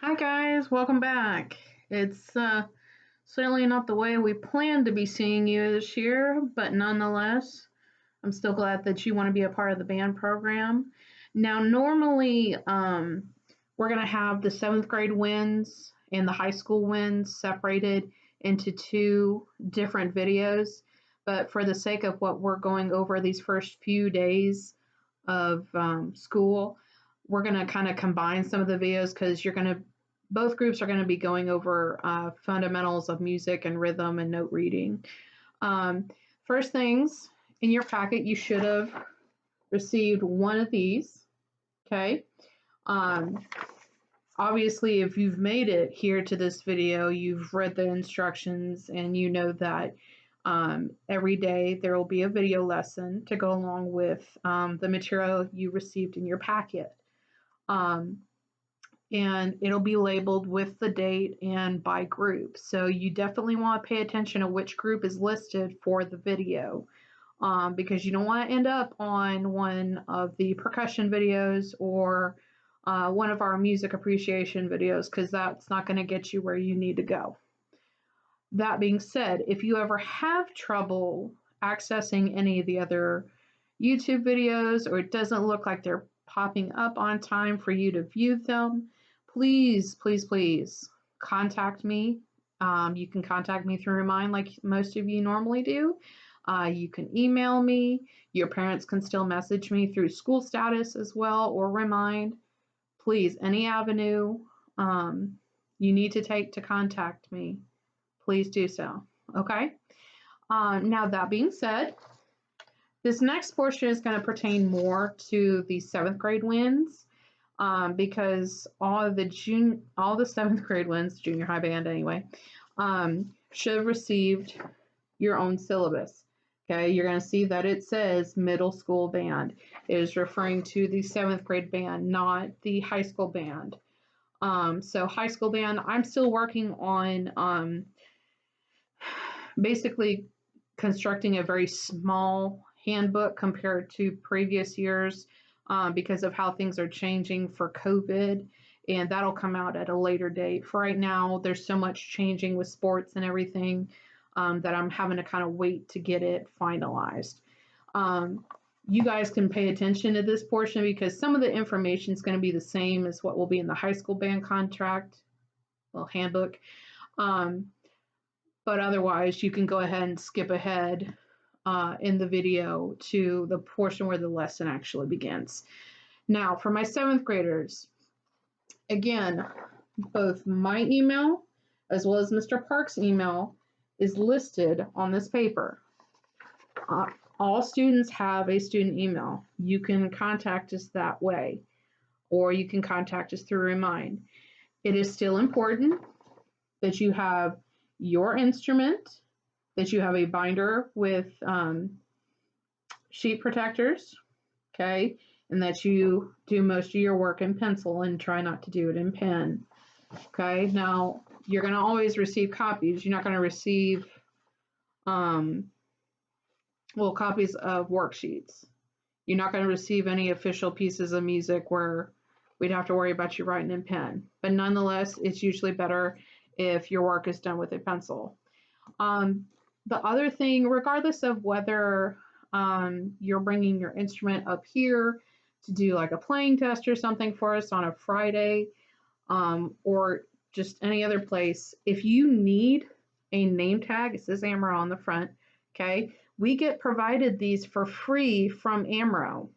Hi guys, welcome back. It's certainly not the way we planned to be seeing you this year, but nonetheless, I'm still glad that you want to be a part of the band program. Now, normally, we're going to have the seventh grade wins and the high school wins separated into two different videos, but for the sake of what we're going over these first few days of school, we're going to kind of combine some of the videos because both groups are going to be going over fundamentals of music and rhythm and note reading. Um, First things in your packet, you should have received one of these. Okay. Um, Obviously, if you've made it here to this video, you've read the instructions and you know that every day there will be a video lesson to go along with the material you received in your packet. Um, and it'll be labeled with the date and by group. So you definitely want to pay attention to which group is listed for the video, because you don't want to end up on one of the percussion videos or one of our music appreciation videos, because that's not going to get you where you need to go. That being said, if you ever have trouble accessing any of the other YouTube videos, or it doesn't look like they're popping up on time for you to view them, please contact me. You can contact me through Remind like most of you normally do. You can email me. Your parents can still message me through School Status as well, or Remind. Please, any avenue you need to take to contact me, please do so. Okay? Now, that being said, this next portion is going to pertain more to the seventh grade wins, because all the seventh grade wins, junior high band anyway, should have received your own syllabus. Okay, you're going to see that it says middle school band. It is referring to the seventh grade band, not the high school band. So high school band, I'm still working on basically constructing a very small handbook compared to previous years, because of how things are changing for COVID, and that'll come out at a later date. For right now, there's so much changing with sports and everything, that I'm having to kind of wait to get it finalized. You guys can pay attention to this portion because some of the information is going to be the same as what will be in the high school band handbook. But otherwise, you can go ahead and skip ahead in the video to the portion where the lesson actually begins. Now, for my seventh graders, again, both my email as well as Mr. Park's email is listed on this paper. All students have a student email. You can contact us that way, or you can contact us through Remind. It is still important that you have your instrument, that you have a binder with sheet protectors, okay, and that you do most of your work in pencil and try not to do it in pen. Okay, now you're going to always receive copies. You're not going to receive copies of worksheets. You're not going to receive any official pieces of music where we'd have to worry about you writing in pen. But nonetheless, it's usually better if your work is done with a pencil. The other thing, regardless of whether you're bringing your instrument up here to do like a playing test or something for us on a Friday, or just any other place, if you need a name tag, it says AMRO on the front, okay? We get provided these for free from AMRO.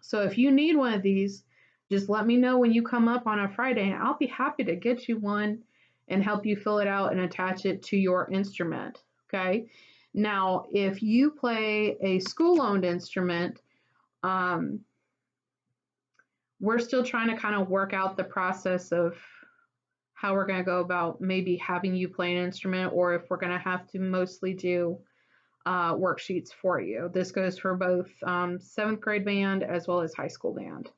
So if you need one of these, just let me know when you come up on a Friday, and I'll be happy to get you one and help you fill it out and attach it to your instrument, okay? Now, if you play a school-owned instrument, we're still trying to kind of work out the process of how we're going to go about maybe having you play an instrument, or if we're going to have to mostly do worksheets for you. This goes for both seventh grade band as well as high school band.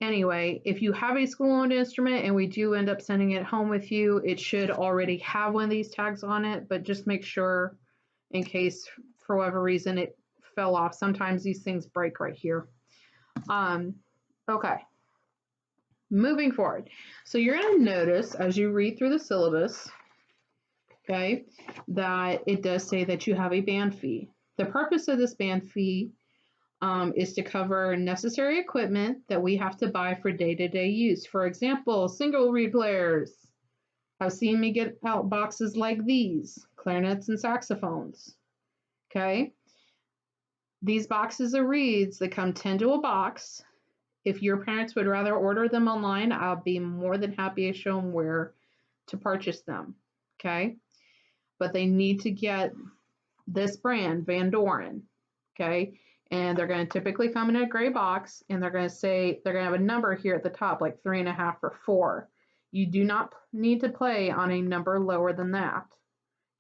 Anyway, if you have a school-owned instrument and we do end up sending it home with you, it should already have one of these tags on it, but just make sure in case for whatever reason it fell off. Sometimes these things break right here. Okay. moving forward. So you're going to notice as you read through the syllabus, okay, that it does say that you have a band fee. The purpose of this band fee is to cover necessary equipment that we have to buy for day-to-day use. For example, single reed players have seen me get out boxes like these, clarinets and saxophones. Okay, these boxes of reeds, they come 10 to a box. If your parents would rather order them online, I'll be more than happy to show them where to purchase them. Okay, but they need to get this brand, Van Doren. Okay, and they're going to typically come in a gray box, and they're going to say they're going to have a number here at the top, like 3.5 or 4. You do not need to play on a number lower than that.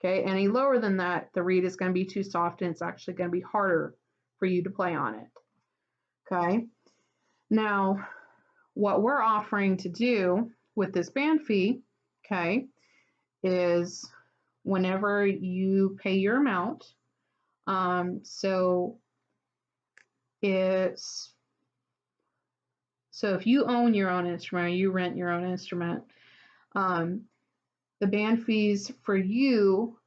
Okay, any lower than that, the reed is going to be too soft, and it's actually going to be harder for you to play on it. Okay, now what we're offering to do with this band fee, okay, is whenever you pay your amount, so if you own your own instrument or you rent your own instrument, the band fees for you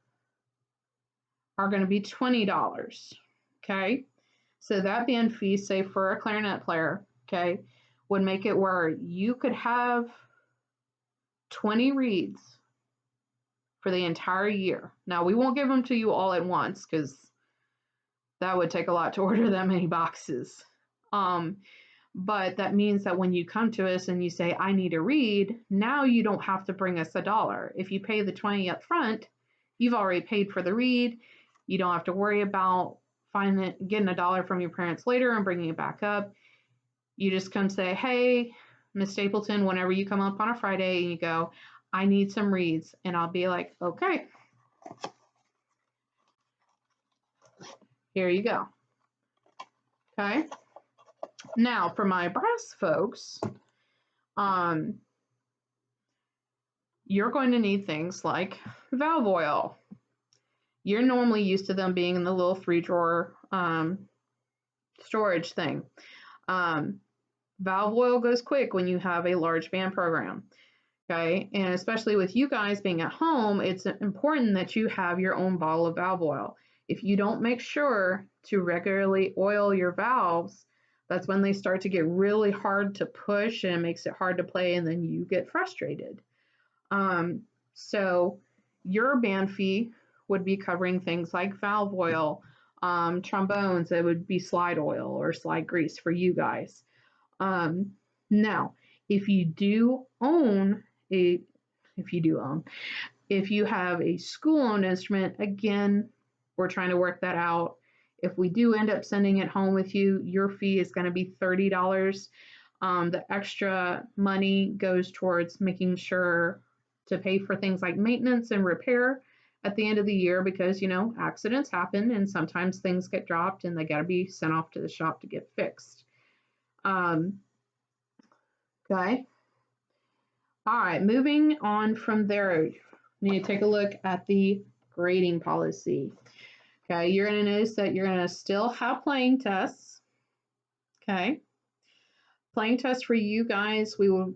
are going to be $20. Okay, so that band fee, say for a clarinet player, okay, would make it where you could have 20 reeds for the entire year. Now, we won't give them to you all at once because that would take a lot to order that many boxes. But that means that when you come to us and you say, I need a reed, now you don't have to bring us $1. If you pay the 20 up front, you've already paid for the reed. You don't have to worry about getting $1 from your parents later and bringing it back up. You just come say, hey, Miss Stapleton, whenever you come up on a Friday and you go, I need some reeds. And I'll be like, okay, here you go. Okay. Now for my brass folks, you're going to need things like valve oil. You're normally used to them being in the little 3-drawer storage thing. Valve oil goes quick when you have a large band program. Okay, and especially with you guys being at home, it's important that you have your own bottle of valve oil. If you don't make sure to regularly oil your valves, that's when they start to get really hard to push and it makes it hard to play, and then you get frustrated. So your band fee would be covering things like valve oil, trombones, it would be slide oil or slide grease for you guys. Now, if you have a school-owned instrument, again, we're trying to work that out. If we do end up sending it home with you, your fee is going to be $30. The extra money goes towards making sure to pay for things like maintenance and repair at the end of the year because, accidents happen and sometimes things get dropped and they got to be sent off to the shop to get fixed. Okay. All right, moving on from there, you need to take a look at the grading policy. Okay, you're going to notice that you're going to still have playing tests. Okay, playing tests for you guys, we're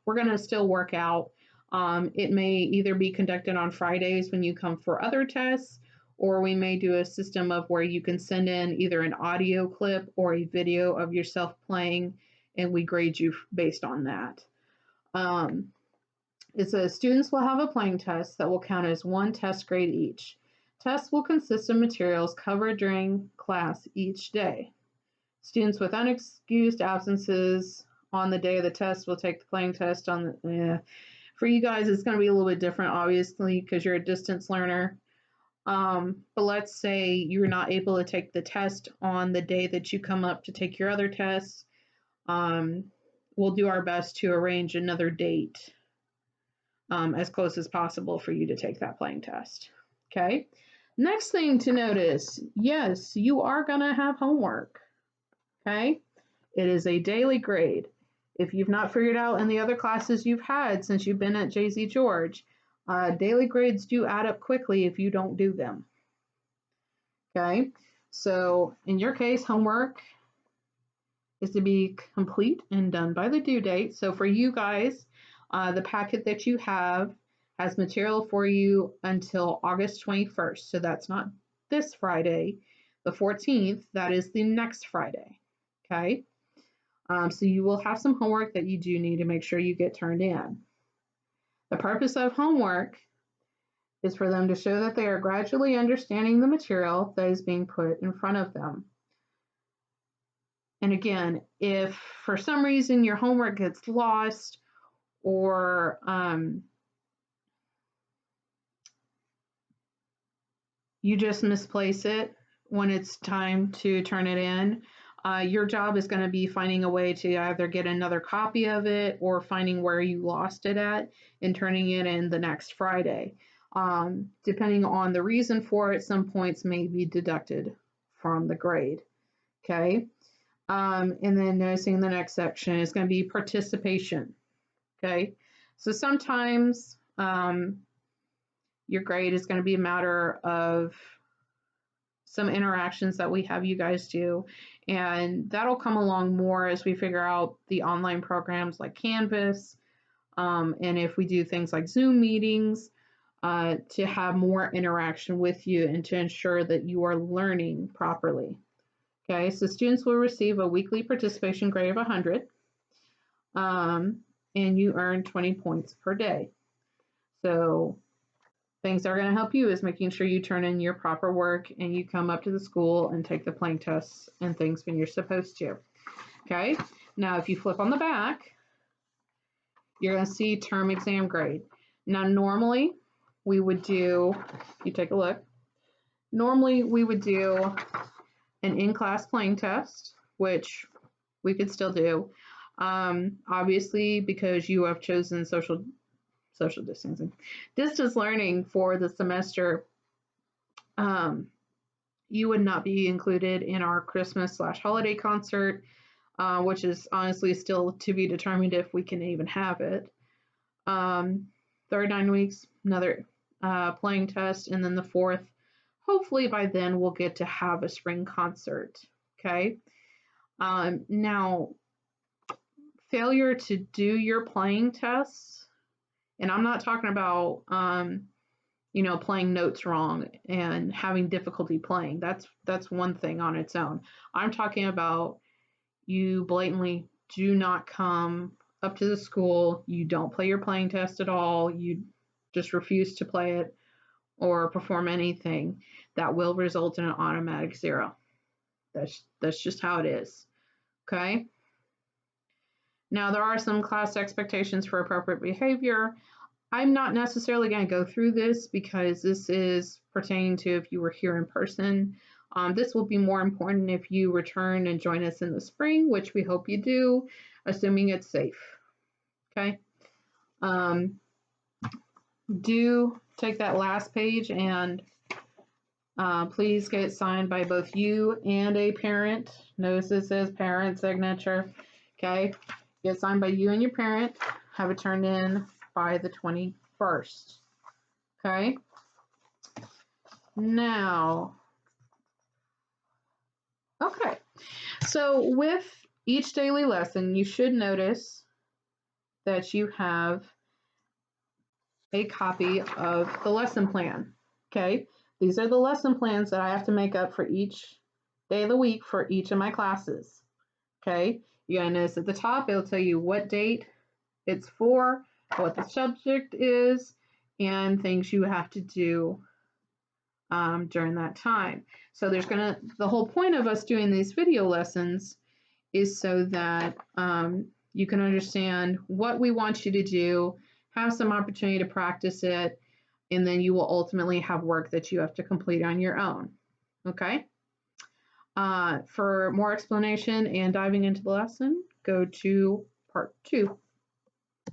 going to still work out. It may either be conducted on Fridays when you come for other tests, or we may do a system of where you can send in either an audio clip or a video of yourself playing, and we grade you based on that. It says students will have a playing test that will count as one test grade each. Tests will consist of materials covered during class each day. Students with unexcused absences on the day of the test will take the playing test on the... For you guys, it's going to be a little bit different, obviously, because you're a distance learner. But let's say you're not able to take the test on the day that you come up to take your other tests. We'll do our best to arrange another date as close as possible for you to take that playing test. Okay. Next thing to notice, yes, you are going to have homework. Okay. It is a daily grade. If you've not figured out in the other classes you've had since you've been at JZ George, daily grades do add up quickly if you don't do them. Okay. So in your case, homework is to be complete and done by the due date. So for you guys, the packet that you have has material for you until August 21st. So that's not this Friday, the 14th. That is the next Friday. Okay. So you will have some homework that you do need to make sure you get turned in. The purpose of homework is for them to show that they are gradually understanding the material that is being put in front of them. And again, if for some reason your homework gets lost or you just misplace it when it's time to turn it in, your job is going to be finding a way to either get another copy of it or finding where you lost it at and turning it in the next Friday. Depending on the reason for it, some points may be deducted from the grade. Okay. And then noticing the next section is going to be participation. Okay. So sometimes your grade is going to be a matter of some interactions that we have you guys do, and that'll come along more as we figure out the online programs like Canvas, and if we do things like Zoom meetings, to have more interaction with you and to ensure that you are learning properly. Okay, so students will receive a weekly participation grade of 100, and you earn 20 points per day. So things that are going to help you is making sure you turn in your proper work and you come up to the school and take the playing tests and things when you're supposed to. Okay, now if you flip on the back, you're going to see term exam grade. Now normally we would do, you take a look, normally we would do an in-class playing test, which we could still do. Obviously, because you have chosen social distancing, distance learning for the semester, you would not be included in our Christmas/holiday concert, which is honestly still to be determined if we can even have it. 39 weeks, another playing test, and then the fourth, hopefully by then we'll get to have a spring concert. Okay. Now, failure to do your playing tests, and I'm not talking about playing notes wrong and having difficulty playing. That's one thing on its own. I'm talking about you blatantly do not come up to the school, you don't play your playing test at all, you just refuse to play it or perform anything. That will result in an automatic 0. That's just how it is. Okay? Now, there are some class expectations for appropriate behavior. I'm not necessarily going to go through this because this is pertaining to if you were here in person. This will be more important if you return and join us in the spring, which we hope you do, assuming it's safe. Okay. Do take that last page and please get it signed by both you and a parent. Notice it says parent signature. Okay. Get signed by you and your parent. Have it turned in by the 21st. Okay. Now, okay. So with each daily lesson, you should notice that you have a copy of the lesson plan. Okay. These are the lesson plans that I have to make up for each day of the week for each of my classes. Okay. You're going to notice at the top, it'll tell you what date it's for, what the subject is, and things you have to do during that time. So the whole point of us doing these video lessons is so that you can understand what we want you to do, have some opportunity to practice it, and then you will ultimately have work that you have to complete on your own. Okay? For more explanation and diving into the lesson, go to part 2.